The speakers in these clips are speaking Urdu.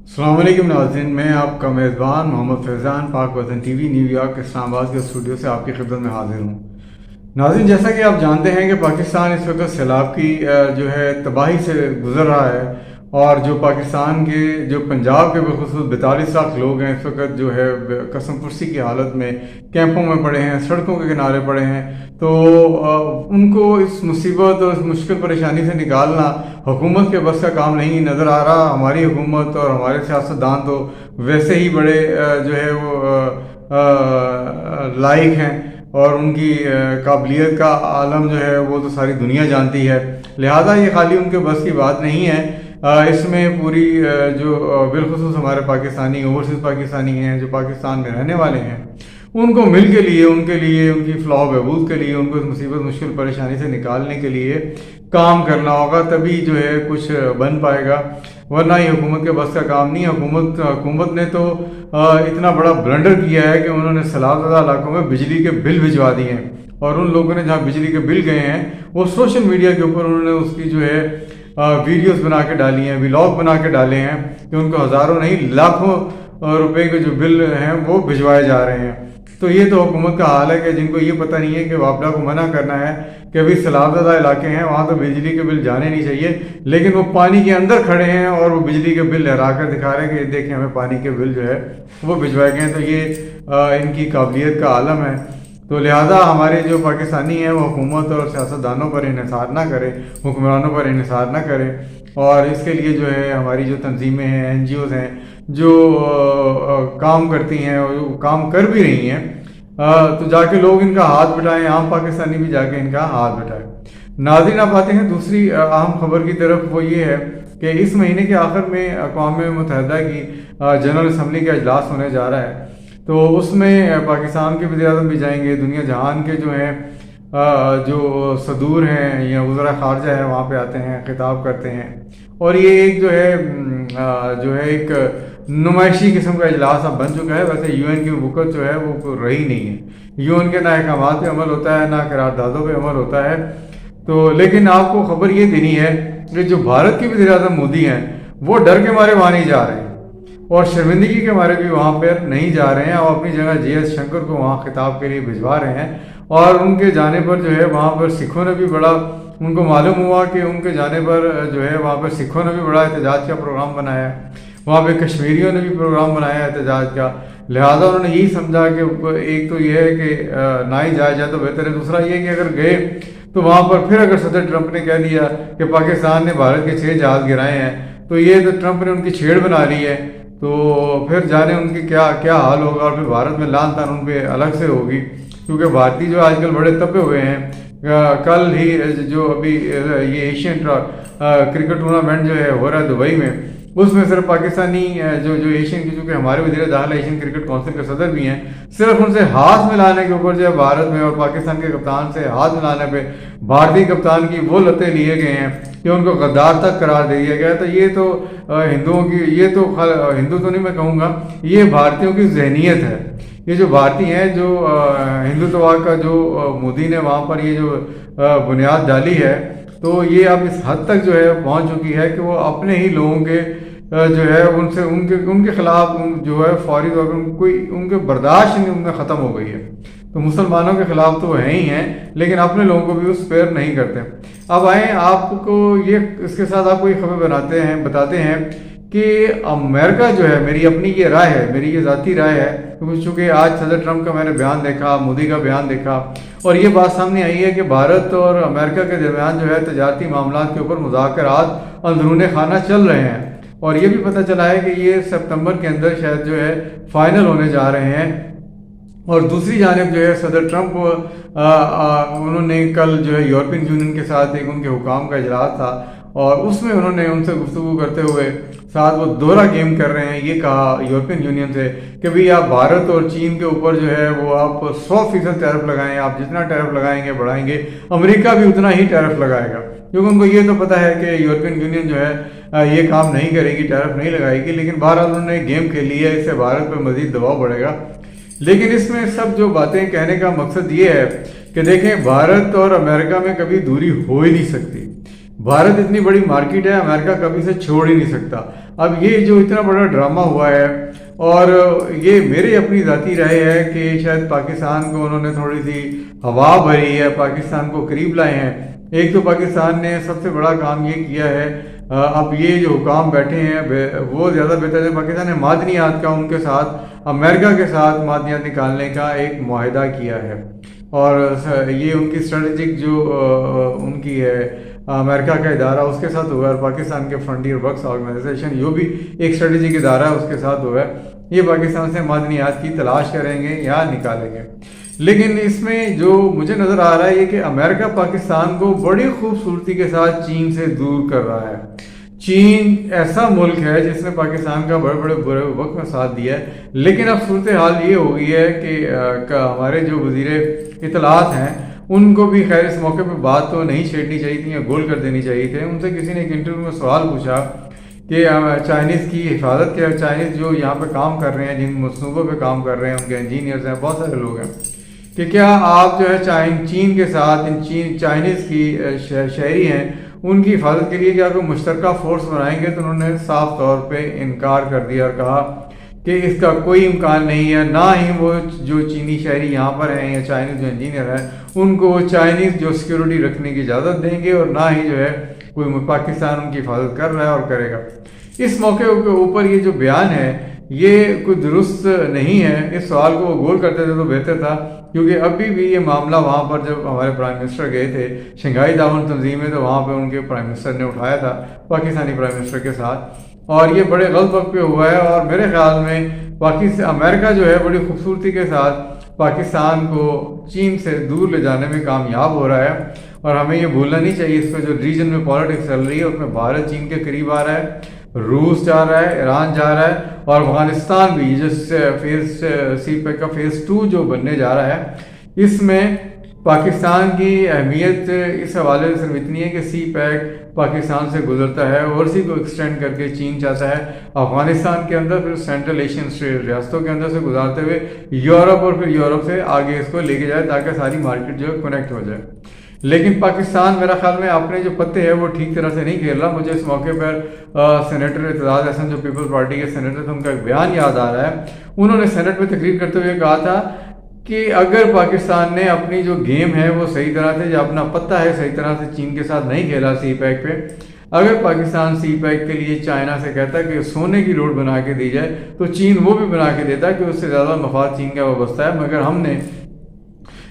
السلام علیکم ناظرین، میں آپ کا میزبان محمد فیضان پاک وطن ٹی وی نیو یارک اسلام آباد کے اسٹوڈیو سے آپ کی خدمت میں حاضر ہوں۔ ناظرین، جیسا کہ آپ جانتے ہیں کہ پاکستان اس وقت سیلاب کی جو ہے تباہی سے گزر رہا ہے، اور جو پاکستان کے جو پنجاب کے بخصوص 42 لاکھ لوگ ہیں اس وقت جو ہے قسم پرسی کی حالت میں کیمپوں میں پڑے ہیں، سڑکوں کے کنارے پڑے ہیں۔ تو ان کو اس مصیبت اور اس مشکل پریشانی سے نکالنا حکومت کے بس کا کام نہیں نظر آ رہا۔ ہماری حکومت اور ہمارے سیاستدان تو ویسے ہی بڑے جو ہے وہ لائق ہیں، اور ان کی قابلیت کا عالم جو ہے وہ تو ساری دنیا جانتی ہے، لہذا یہ خالی ان کے بس کی بات نہیں ہے۔ اس میں پوری جو بالخصوص ہمارے پاکستانی اوورسیز پاکستانی ہیں جو پاکستان میں رہنے والے ہیں، ان کو مل کے لیے ان کی فلاح و بہبود کے لیے، ان کو اس مصیبت مشکل پریشانی سے نکالنے کے لیے کام کرنا ہوگا، تبھی جو ہے کچھ بن پائے گا، ورنہ یہ حکومت کے بس کا کام نہیں۔ حکومت نے تو اتنا بڑا بلنڈر کیا ہے کہ انہوں نے سیلاب زدہ علاقوں میں بجلی کے بل بھجوا دیے ہیں، اور ان لوگوں نے جہاں بجلی کے بل گئے ہیں وہ سوشل میڈیا کے اوپر انہوں نے اس کی جو ہے ویڈیوز بنا کے ڈالی ہیں، ولاگ بنا کے ڈالے ہیں کہ ان کو ہزاروں نہیں لاکھوں روپے کے جو بل ہیں وہ بھجوائے جا رہے ہیں۔ تو یہ تو حکومت کا حال ہے کہ جن کو یہ پتہ نہیں ہے کہ واپڈا کو منع کرنا ہے کہ ابھی سیلاب زدہ علاقے ہیں وہاں تو بجلی کے بل جانے نہیں چاہیے، لیکن وہ پانی کے اندر کھڑے ہیں اور وہ بجلی کے بل لہرا کر دکھا رہے ہیں کہ دیکھیں ہمیں پانی کے بل جو ہے وہ بھجوائے گئے ہیں۔ تو یہ ان کی قابلیت کا عالم ہے۔ تو لہذا ہمارے جو پاکستانی ہیں وہ حکومت اور سیاستدانوں پر انحصار نہ کرے، حکمرانوں پر انحصار نہ کرے، اور اس کے لیے جو ہے ہماری جو تنظیمیں ہیں، این جی اوز ہیں جو کام کرتی ہیں اور جو کام کر بھی رہی ہیں، تو جا کے لوگ ان کا ہاتھ بٹائیں، عام پاکستانی بھی جا کے ان کا ہاتھ بٹائیں۔ ناظرین، آپ آتے ہیں دوسری اہم خبر کی طرف، وہ یہ ہے کہ اس مہینے کے آخر میں اقوام متحدہ کی جنرل اسمبلی کا اجلاس ہونے جا رہا ہے، تو اس میں پاکستان کے وزیر اعظم بھی جائیں گے، دنیا جہان کے جو ہیں جو صدور ہیں یا وزراء خارجہ ہیں وہاں پہ آتے ہیں، خطاب کرتے ہیں، اور یہ ایک جو ہے ایک نمائشی قسم کا اجلاس اب بن چکا ہے۔ ویسے یو این کی وقت جو ہے وہ رہی نہیں ہے، یو این کے نہ احکامات پہ عمل ہوتا ہے نہ قراردادوں پہ عمل ہوتا ہے۔ تو لیکن آپ کو خبر یہ دینی ہے کہ جو بھارت کے وزیر اعظم مودی ہیں وہ ڈر کے مارے وہاں نہیں جا رہے ہیں، اور شرمندگی کے مارے بھی وہاں پر نہیں جا رہے ہیں، اور اپنی جگہ جی ایس شنکر کو وہاں خطاب کے لیے بھجوا رہے ہیں۔ اور ان کے جانے پر جو ہے وہاں پر سکھوں نے بھی بڑا، ان کو معلوم ہوا کہ ان کے جانے پر جو ہے وہاں پر سکھوں نے بھی بڑا احتجاج کا پروگرام بنایا ہے، وہاں پہ کشمیریوں نے بھی پروگرام بنایا ہے احتجاج کا، لہٰذا انہوں نے یہی سمجھا کہ ایک تو یہ ہے کہ نہ ہی جایا جائے تو بہتر ہے، دوسرا یہ کہ اگر گئے تو وہاں پر پھر اگر صدر ٹرمپ نے کہہ دیا کہ پاکستان نے بھارت کے 6 جہاز گرائے ہیں، تو یہ تو ٹرمپ نے ان کی چھیڑ بنا لی ہے، تو پھر جانے ان کی کیا حال ہوگا، اور پھر بھارت میں لان تان ان پہ الگ سے ہوگی، کیونکہ بھارتی جو آج کل بڑے تپے ہوئے ہیں۔ کل ہی جو ابھی یہ ایشین کرکٹ ٹورنامنٹ جو ہے ہو رہا ہے دبئی میں، اس میں صرف پاکستانی جو ایشین کی، چونکہ ہمارے وزیر داخلہ ایشین کرکٹ کونسل کے صدر بھی ہیں، صرف ان سے ہاتھ ملانے کے اوپر جو ہے بھارت میں اور پاکستان کے کپتان سے ہاتھ ملانے پہ بھارتی کپتان کی وہ لتیں لیے گئے ہیں کہ ان کو غدار تک قرار دے دیا گیا۔ تو یہ تو ہندوؤں کی، یہ تو ہندو تو نہیں میں کہوں گا، یہ بھارتیوں کی ذہنیت ہے۔ یہ جو بھارتی ہیں، جو ہندوتوا کا جو مودی نے وہاں پر یہ جو بنیاد ڈالی ہے، تو یہ اب اس حد تک جو ہے پہنچ چکی ہے کہ وہ اپنے ہی لوگوں کے جو ہے ان کے خلاف جو ہے فوری طور پر کوئی ان کے برداشت نہیں، ان میں ختم ہو گئی ہے۔ تو مسلمانوں کے خلاف تو وہ ہیں ہی ہیں، لیکن اپنے لوگوں کو بھی اس پیر نہیں کرتے۔ اب آئیں آپ کو یہ اس کے ساتھ آپ کو یہ خبر بتاتے ہیں کہ امریکہ جو ہے، میری اپنی یہ رائے ہے، میری یہ ذاتی رائے ہے، چونکہ آج صدر ٹرمپ کا میں نے بیان دیکھا، مودی کا بیان دیکھا، اور یہ بات سامنے آئی ہے کہ بھارت اور امریکہ کے درمیان جو ہے تجارتی معاملات کے اوپر مذاکرات اندرون خانہ چل رہے ہیں، اور یہ بھی پتہ چلا ہے کہ یہ ستمبر کے اندر شاید جو ہے فائنل ہونے جا رہے ہیں۔ اور دوسری جانب جو ہے صدر ٹرمپ انہوں نے کل جو ہے یورپین یونین کے ساتھ ایک ان کے حکام کا اجلاس تھا، اور اس میں انہوں نے ان سے گفتگو کرتے ہوئے ساتھ وہ دوہرا گیم کر رہے ہیں، یہ کہا یورپین یونین سے کہ بھئی آپ بھارت اور چین کے اوپر جو ہے وہ آپ 100% ٹیرف لگائیں، آپ جتنا ٹیرف لگائیں گے بڑھائیں گے، امریکہ بھی اتنا ہی ٹیرف لگائے گا، کیونکہ ان کو یہ تو پتہ ہے کہ یورپین یونین جو ہے یہ کام نہیں کرے گی، ٹیرف نہیں لگائے گی، لیکن بہرحال انہوں نے گیم کھیل لی ہے، اس سے بھارت پہ مزید دباؤ بڑھے گا۔ لیکن اس میں سب جو باتیں کہنے کا مقصد یہ ہے کہ دیکھیں بھارت اور امریکہ میں کبھی دوری ہو ہی نہیں سکتی، بھارت اتنی بڑی مارکیٹ ہے، امریکہ کبھی سے چھوڑ ہی نہیں سکتا۔ اب یہ جو اتنا بڑا ڈرامہ ہوا ہے، اور یہ میری اپنی ذاتی رائے ہے کہ شاید پاکستان کو انہوں نے تھوڑی سی ہوا بھری ہے، پاکستان کو قریب لائے ہیں۔ ایک تو پاکستان نے سب سے بڑا کام یہ کیا ہے، اب یہ جو حکام بیٹھے ہیں وہ زیادہ بہتر ہے۔ پاکستان نے معدنیات کا ان کے ساتھ، امریکہ کے ساتھ معدنیات نکالنے کا ایک معاہدہ کیا ہے، اور یہ ان کی اسٹریٹجک جو ان کی ہے امریکہ کا ادارہ اس کے ساتھ ہوا ہے، اور پاکستان کے فرنٹیئر ورکس آرگنائزیشن یہ بھی ایک اسٹریٹجک ادارہ ہے، اس کے ساتھ ہوا ہے۔ یہ پاکستان سے معدنیات کی تلاش کریں گے یا نکالیں گے۔ لیکن اس میں جو مجھے نظر آ رہا ہے یہ کہ امریکہ پاکستان کو بڑی خوبصورتی کے ساتھ چین سے دور کر رہا ہے۔ چین ایسا ملک ہے جس نے پاکستان کا بڑے بڑے برے وقت میں ساتھ دیا ہے، لیکن اب صورتحال یہ ہو گئی ہے کہ ہمارے جو وزیر اطلاعات ہیں ان کو بھی خیر اس موقع پہ بات تو نہیں چھیڑنی چاہیے تھی یا گول کر دینی چاہیے تھے۔ ان سے کسی نے ایک انٹرویو میں سوال پوچھا کہ چائنیز کی حفاظت کیا، چائنیز جو یہاں پہ کام کر رہے ہیں، جن منصوبوں پہ کام کر رہے ہیں، ان کے انجینئرز ہیں، بہت سارے لوگ ہیں، کہ کیا آپ جو ہے چین کے ساتھ چائنیز کی شہری ہیں ان کی حفاظت کے لیے کیا کوئی مشترکہ فورس بنائیں گے؟ تو انہوں نے صاف طور پہ انکار کر دیا اور کہا کہ اس کا کوئی امکان نہیں ہے، نہ ہی وہ جو چینی شہری یہاں پر ہیں یا چائنیز جو انجینئر ہیں ان کو چائنیز جو سیکیورٹی رکھنے کی اجازت دیں گے، اور نہ ہی جو ہے کوئی پاکستان ان کی حفاظت کر رہا ہے اور کرے گا۔ اس موقع کے اوپر یہ جو بیان ہے یہ کوئی درست نہیں ہے۔ اس سوال کو وہ گول کرتے تھے تو بہتر تھا، کیونکہ ابھی بھی یہ معاملہ وہاں پر جب ہمارے پرائم منسٹر گئے تھے شنگھائی تعاون تنظیم میں، تو وہاں پہ ان کے پرائم منسٹر نے اٹھایا تھا پاکستانی پرائم منسٹر کے ساتھ، اور یہ بڑے غلط وقت پہ ہوا ہے۔ اور میرے خیال میں امریکہ جو ہے بڑی خوبصورتی کے ساتھ پاکستان کو چین سے دور لے جانے میں کامیاب ہو رہا ہے، اور ہمیں یہ بھولنا نہیں چاہیے اس پہ جو ریجن میں پالیٹکس چل رہی ہے اس میں بھارت چین کے قریب آ رہا ہے، روس جا رہا ہے، ایران جا رہا ہے، اور افغانستان بھی جس فیز سی پیک کا فیز 2 جو بننے جا رہا ہے، اس میں پاکستان کی اہمیت اس حوالے سے صرف اتنی ہے کہ سی پیک پاکستان سے گزرتا ہے اور اسی کو ایکسٹینڈ کر کے چین چاہتا ہے افغانستان کے اندر، پھر سینٹرل ایشین ریاستوں کے اندر سے گزارتے ہوئے یورپ، اور پھر یورپ سے آگے اس کو لے کے جائے تاکہ ساری مارکیٹ جو ہے کنیکٹ ہو جائے۔ لیکن پاکستان میرا خیال میں اپنے جو پتے ہیں وہ ٹھیک طرح سے نہیں کھیل رہا۔ مجھے اس موقع پر سینیٹر اعتزاز احسن جو پیپلز پارٹی کے سینیٹر تھے ان کا ایک بیان یاد آ رہا ہے۔ انہوں نے سینٹ میں تقریر کرتے ہوئے کہا تھا کہ اگر پاکستان نے اپنی جو گیم ہے وہ صحیح طرح سے، یا اپنا پتہ ہے صحیح طرح سے چین کے ساتھ نہیں کھیلا سی پیک پہ، اگر پاکستان سی پیک کے لیے چائنا سے کہتا ہے کہ سونے کی روڈ بنا کے دی جائے تو چین وہ بھی بنا کے دیتا ہے کہ اس سے زیادہ مفاد چین کا وابستہ ہے۔ مگر ہم نے،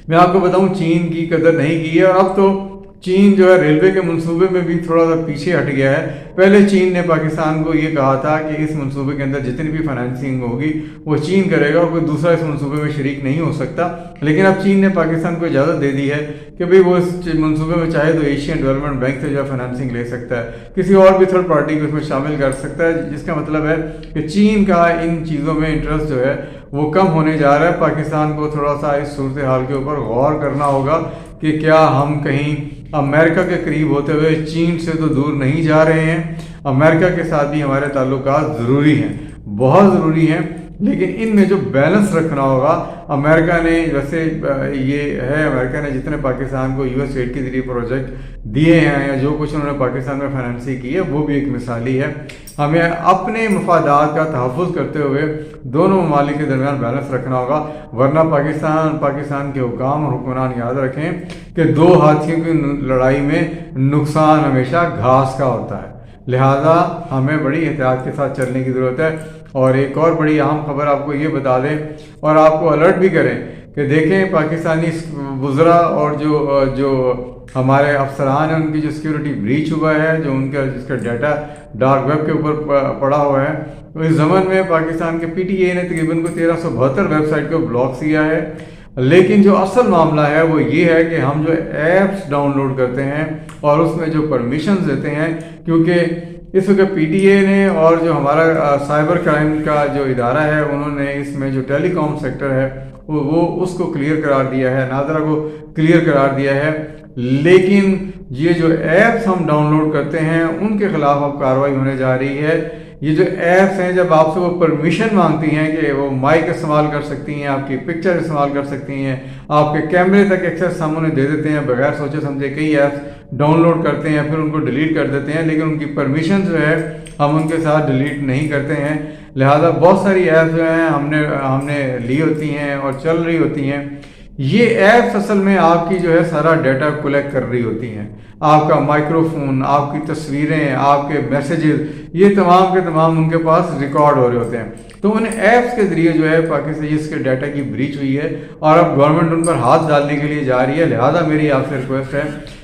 میں آپ کو بتاؤں، چین کی قدر نہیں کی ہے، اور اب تو چین جو ہے ریلوے کے منصوبے میں بھی تھوڑا سا پیچھے ہٹ گیا ہے۔ پہلے چین نے پاکستان کو یہ کہا تھا کہ اس منصوبے کے اندر جتنی بھی فائنینسنگ ہوگی وہ چین کرے گا اور کوئی دوسرا اس منصوبے میں شریک نہیں ہو سکتا، لیکن اب چین نے پاکستان کو اجازت دے دی ہے کہ بھئی وہ اس منصوبے میں چاہے تو ایشین ڈیولپمنٹ بینک سے جو ہے فائنینسنگ لے سکتا ہے، کسی اور بھی تھرڈ پارٹی کو اس میں شامل کر سکتا ہے، جس کا مطلب ہے کہ چین کا ان چیزوں میں انٹرسٹ جو ہے وہ کم ہونے جا رہا ہے۔ پاکستان کو تھوڑا سا اس صورتحال کے اوپر غور کرنا ہوگا کہ کیا ہم کہیں امریکہ کے قریب ہوتے ہوئے چین سے تو دور نہیں جا رہے ہیں۔ امریکہ کے ساتھ بھی ہمارے تعلقات ضروری ہیں، بہت ضروری ہیں، لیکن ان میں جو بیلنس رکھنا ہوگا۔ امریکہ نے ویسے یہ ہے، امریکہ نے جتنے پاکستان کو US ایڈ کے ذریعے پروجیکٹ دیے ہیں یا جو کچھ انہوں نے پاکستان میں فائنینسنگ کی ہے وہ بھی ایک مثالی ہے۔ ہمیں اپنے مفادات کا تحفظ کرتے ہوئے دونوں ممالک کے درمیان بیلنس رکھنا ہوگا، ورنہ پاکستان کے حکام اور حکمران یاد رکھیں کہ دو ہاتھیوں کی لڑائی میں نقصان ہمیشہ گھاس کا ہوتا ہے، لہذا ہمیں بڑی احتیاط کے ساتھ چلنے کی ضرورت ہے۔ اور ایک اور بڑی اہم خبر آپ کو یہ بتا دیں اور آپ کو الرٹ بھی کریں کہ دیکھیں پاکستانی وزراء اور جو ہمارے افسران ہیں ان کی جو سیکیورٹی بریچ ہوا ہے، جو ان کا جس کا ڈیٹا ڈارک ویب کے اوپر پڑا ہوا ہے، تو اس زمن میں پاکستان کے PTI نے تقریباً کو 1372 ویب سائٹ کو بلاک کیا ہے۔ لیکن جو اصل معاملہ ہے وہ یہ ہے کہ ہم جو ایپس ڈاؤن لوڈ کرتے ہیں اور اس میں جو پرمیشنز دیتے ہیں، کیونکہ اس وقت PTI نے اور جو ہمارا سائبر کرائم کا جو ادارہ ہے انہوں نے اس میں جو ٹیلی کام سیکٹر ہے وہ اس کو کلیئر قرار دیا ہے، ناظرہ کو کلیئر قرار دیا ہے، لیکن یہ جو ایپس ہم ڈاؤن لوڈ کرتے ہیں ان کے خلاف اب کارروائی ہونے جا رہی ہے۔ یہ جو ایپس ہیں جب آپ سے وہ پرمیشن مانگتی ہیں کہ وہ مائک استعمال کر سکتی ہیں، آپ کی پکچر استعمال کر سکتی ہیں، آپ کے کیمرے تک ایکسیس ہم انہیں دے دیتے ہیں بغیر سوچے سمجھے، کئی ایپس ڈاؤن لوڈ کرتے ہیں پھر ان کو ڈیلیٹ کر دیتے ہیں، لیکن ان کی پرمیشن جو ہے ہم ان کے ساتھ ڈیلیٹ نہیں کرتے ہیں۔ لہٰذا بہت ساری ایپس جو ہیں ہم نے لی ہوتی ہیں اور چل رہی ہوتی ہیں۔ یہ ایپس اصل میں آپ کی جو ہے سارا ڈیٹا کلیکٹ کر رہی ہوتی ہیں، آپ کا مائکرو فون، آپ کی تصویریں، آپ کے میسیجز، یہ تمام کے تمام ان کے پاس ریکارڈ ہو رہے ہوتے ہیں۔ تو ان ایپس کے ذریعے جو ہے پاکستان اس کے ڈیٹا کی بریچ ہوئی ہے اور اب گورنمنٹ ان پر ہاتھ ڈالنے کے لیے جا رہی ہے۔ لہٰذا میری آپ سے ریکویسٹ ہے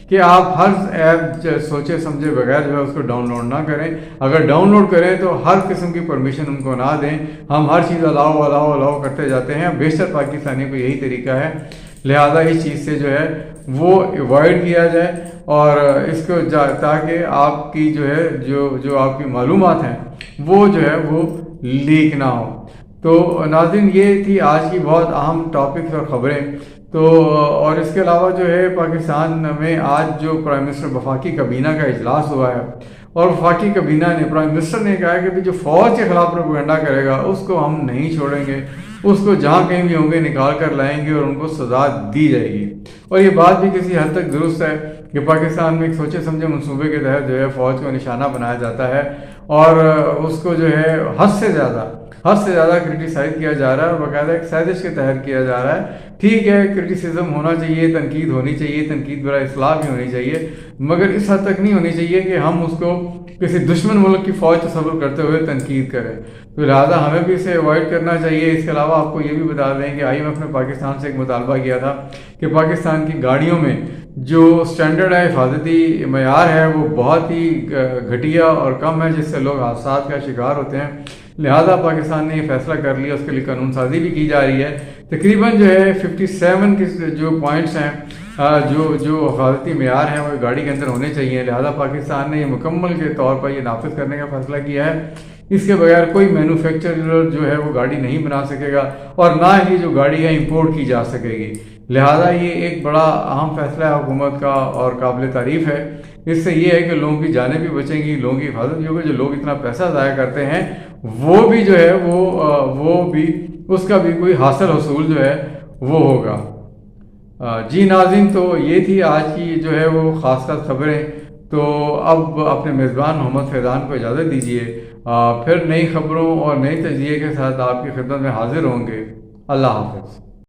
کہ آپ ہر ایپ سوچے سمجھے بغیر جو ہے اس کو ڈاؤن لوڈ نہ کریں۔ اگر ڈاؤن لوڈ کریں تو ہر قسم کی پرمیشن ان کو نہ دیں۔ ہم ہر چیز الاؤ کرتے جاتے ہیں، بیشتر پاکستانیوں کو یہی طریقہ ہے۔ لہذا اس چیز سے جو ہے وہ ایوائڈ کیا جائے اور اس کو تاکہ آپ کی جو ہے جو آپ کی معلومات ہیں وہ جو ہے وہ لیک نہ ہو۔ تو ناظرین یہ تھی آج کی بہت اہم ٹاپکس اور خبریں۔ تو اور اس کے علاوہ جو ہے پاکستان میں آج جو پرائم منسٹر وفاقی کابینہ کا اجلاس ہوا ہے اور وفاقی کابینہ نے پرائم منسٹر نے کہا کہ جو فوج کے خلاف پروپیگنڈا کرے گا اس کو ہم نہیں چھوڑیں گے، اس کو جہاں کہیں بھی ہوں گے نکال کر لائیں گے اور ان کو سزا دی جائے گی۔ اور یہ بات بھی کسی حد تک درست ہے کہ پاکستان میں ایک سوچے سمجھے منصوبے کے تحت جو ہے فوج کو نشانہ بنایا جاتا ہے اور اس کو جو ہے حد سے زیادہ کرٹیسائز کیا جا رہا ہے اور باقاعدہ ایک سازش کے تحت کیا جا رہا ہے۔ ٹھیک ہے، کرٹیسزم ہونا چاہیے، تنقید ہونی چاہیے، تنقید برائے اصلاح بھی ہونی چاہیے، مگر اس حد تک نہیں ہونی چاہیے کہ ہم اس کو کسی دشمن ملک کی فوج تصور کرتے ہوئے تنقید کریں۔ تو لہٰذا ہمیں بھی اسے اوائڈ کرنا چاہیے۔ اس کے علاوہ آپ کو یہ بھی بتا دیں کہ IMF نے پاکستان سے ایک مطالبہ کیا تھا کہ پاکستان کی گاڑیوں میں جو سٹینڈرڈ ہے، حفاظتی معیار ہے، وہ بہت ہی گھٹیا اور کم ہے، جس سے لوگ حادثات کا شکار ہوتے ہیں۔ لہٰذا پاکستان نے یہ فیصلہ کر لیا، اس کے لیے قانون سازی بھی کی جا رہی ہے۔ تقریباً جو ہے 57 کے جو پوائنٹس ہیں جو حفاظتی معیار ہیں وہ گاڑی کے اندر ہونے چاہیے۔ لہٰذا پاکستان نے یہ مکمل کے طور پر یہ نافذ کرنے کا فیصلہ کیا ہے۔ اس کے بغیر کوئی مینوفیکچرر جو ہے وہ گاڑی نہیں بنا سکے گا اور نہ ہی جو گاڑی ہے امپورٹ کی جا سکے گی۔ لہٰذا یہ ایک بڑا اہم فیصلہ ہے حکومت کا اور قابل تعریف ہے۔ اس سے یہ ہے کہ لوگوں کی جانیں بھی بچیں گی، لوگوں کی حفاظت بھی ہوگی۔ جو لوگ اتنا پیسہ ضائع کرتے ہیں وہ بھی جو ہے وہ بھی اس کا بھی کوئی حاصل حصول جو ہے وہ ہوگا۔ جی ناظرین، تو یہ تھی آج کی جو ہے وہ خاص خبریں۔ تو اب اپنے میزبان محمد فیضان کو اجازت دیجیے، پھر نئی خبروں اور نئی تجزیے کے ساتھ آپ کی خدمت میں حاضر ہوں گے۔ اللہ حافظ۔